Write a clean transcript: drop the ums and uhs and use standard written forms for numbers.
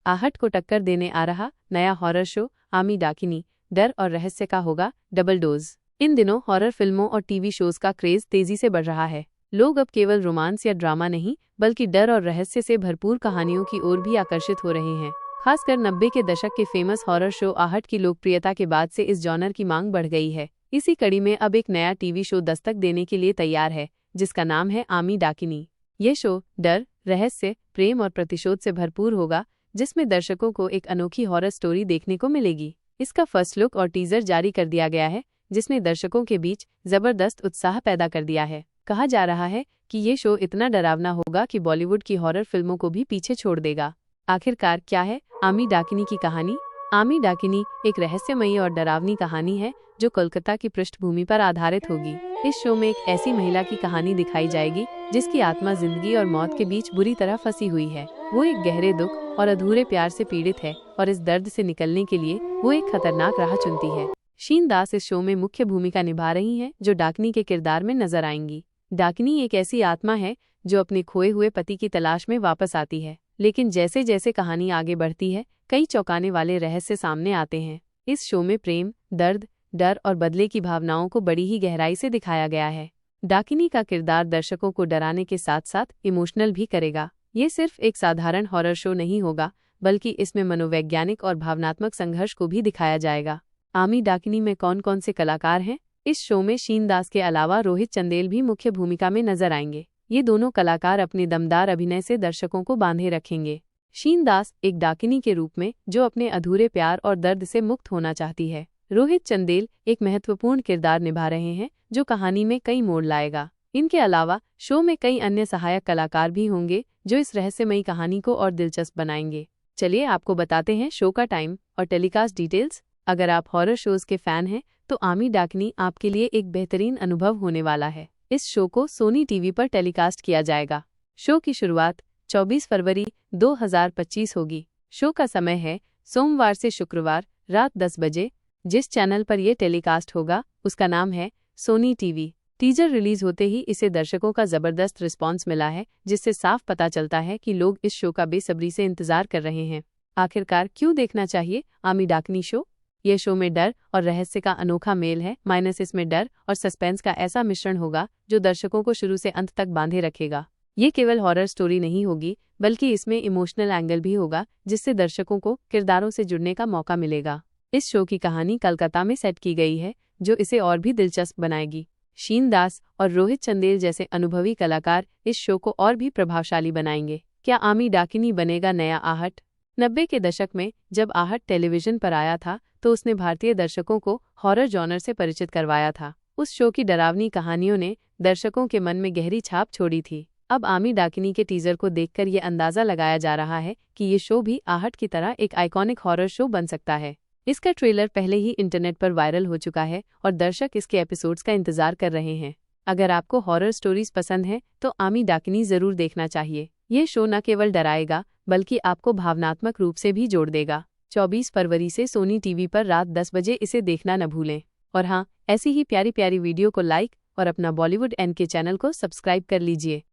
आहट को टक्कर देने आ रहा नया हॉरर शो आमी डाकिनी डर और रहस्य का होगा डबल डोज। इन दिनों हॉरर फिल्मों और टीवी शोज का क्रेज तेजी से बढ़ रहा है। लोग अब केवल रोमांस या ड्रामा नहीं बल्कि डर और रहस्य से भरपूर कहानियों की ओर भी आकर्षित हो रहे हैं। खासकर 90 के दशक के फेमस हॉरर शो आहट की लोकप्रियता के बाद से इस जॉनर की मांग बढ़ गई है। इसी कड़ी में अब एक नया टीवी शो दस्तक देने के लिए तैयार है, जिसका नाम है आमी डाकिनी। ये शो डर, रहस्य, प्रेम और प्रतिशोध से भरपूर होगा, जिसमें दर्शकों को एक अनोखी हॉरर स्टोरी देखने को मिलेगी। इसका फर्स्ट लुक और टीजर जारी कर दिया गया है, जिसने दर्शकों के बीच जबरदस्त उत्साह पैदा कर दिया है। कहा जा रहा है कि ये शो इतना डरावना होगा कि बॉलीवुड की हॉरर फिल्मों को भी पीछे छोड़ देगा। आखिरकार क्या है आमी डाकिनी की कहानी? आमी डाकिनी एक रहस्यमयी और डरावनी कहानी है जो कोलकाता की पृष्ठभूमि पर आधारित होगी। इस शो में एक ऐसी महिला की कहानी दिखाई जाएगी जिसकी आत्मा जिंदगी और मौत के बीच बुरी तरह फंसी हुई है। वो एक गहरे दुख और अधूरे प्यार से पीड़ित है और इस दर्द से निकलने के लिए वो एक खतरनाक राह चुनती है। शीन दास इस शो में मुख्य भूमिका निभा रही हैं, जो डाकिनी के किरदार में नजर आएंगी। डाकिनी एक ऐसी आत्मा है जो अपने खोए हुए पति की तलाश में वापस आती है, लेकिन जैसे जैसे कहानी आगे बढ़ती है कई चौंकाने वाले रहस्य सामने आते हैं। इस शो में प्रेम, दर्द, डर और बदले की भावनाओं को बड़ी ही गहराई से दिखाया गया है। डाकिनी का किरदार दर्शकों को डराने के साथ साथ इमोशनल भी करेगा। ये सिर्फ एक साधारण हॉरर शो नहीं होगा, बल्कि इसमें मनोवैज्ञानिक और भावनात्मक संघर्ष को भी दिखाया जाएगा। आमी डाकिनी में कौन कौन से कलाकार हैं? इस शो में शीन दास के अलावा रोहित चंदेल भी मुख्य भूमिका में नजर आएंगे। ये दोनों कलाकार अपने दमदार अभिनय से दर्शकों को बांधे रखेंगे। शीन दास एक डाकिनी के रूप में जो अपने अधूरे प्यार और दर्द से मुक्त होना चाहती है। रोहित चंदेल एक महत्वपूर्ण किरदार निभा रहे हैं जो कहानी में कई मोड़ लाएगा। इनके अलावा शो में कई अन्य सहायक कलाकार भी होंगे जो इस रहस्यमयी कहानी को और दिलचस्प बनाएंगे। चलिए आपको बताते हैं शो का टाइम और टेलीकास्ट डिटेल्स। अगर आप हॉरर शोज के फैन हैं तो आमी डाकिनी आपके लिए एक बेहतरीन अनुभव होने वाला है। इस शो को सोनी टीवी पर टेलीकास्ट किया जाएगा। शो की शुरुआत 24 फरवरी 2025 होगी। शो का समय है सोमवार से शुक्रवार रात 10 बजे। जिस चैनल पर यह टेलीकास्ट होगा उसका नाम है सोनी टीवी। टीजर रिलीज होते ही इसे दर्शकों का जबरदस्त रिस्पांस मिला है, जिससे साफ पता चलता है कि लोग इस शो का बेसब्री से इंतजार कर रहे हैं। आखिरकार क्यों देखना चाहिए आमी डाकिनी शो? यह शो में डर और रहस्य का अनोखा मेल है, इसमें डर और सस्पेंस का ऐसा मिश्रण होगा जो दर्शकों को शुरू से अंत तक बांधे रखेगा। ये केवल हॉरर स्टोरी नहीं होगी, बल्कि इसमें इमोशनल एंगल भी होगा, जिससे दर्शकों को किरदारों से जुड़ने का मौका मिलेगा। इस शो की कहानी कलकत्ता में सेट की गई है, जो इसे और भी दिलचस्प बनाएगी। शीन दास और रोहित चंदेल जैसे अनुभवी कलाकार इस शो को और भी प्रभावशाली बनाएंगे। क्या आमी डाकिनी बनेगा नया आहट? 90 के दशक में जब आहट टेलीविजन पर आया था तो उसने भारतीय दर्शकों को हॉरर जॉनर से परिचित करवाया था। उस शो की डरावनी कहानियों ने दर्शकों के मन में गहरी छाप छोड़ी थी। अब आमी डाकिनी के टीजर को देखकर ये अंदाजा लगाया जा रहा है कि ये शो भी आहट की तरह एक आइकॉनिक हॉरर शो बन सकता है। इसका ट्रेलर पहले ही इंटरनेट पर वायरल हो चुका है और दर्शक इसके एपिसोड्स का इंतजार कर रहे हैं। अगर आपको हॉरर स्टोरीज पसंद हैं तो आमी डाकिनी जरूर देखना चाहिए। यह शो न केवल डराएगा बल्कि आपको भावनात्मक रूप से भी जोड़ देगा। 24 फरवरी से सोनी टीवी पर रात 10 बजे इसे देखना न भूलें। और हाँ, ऐसी ही प्यारी प्यारी वीडियो को लाइक और अपना बॉलीवुड एनके चैनल को सब्सक्राइब कर लीजिए।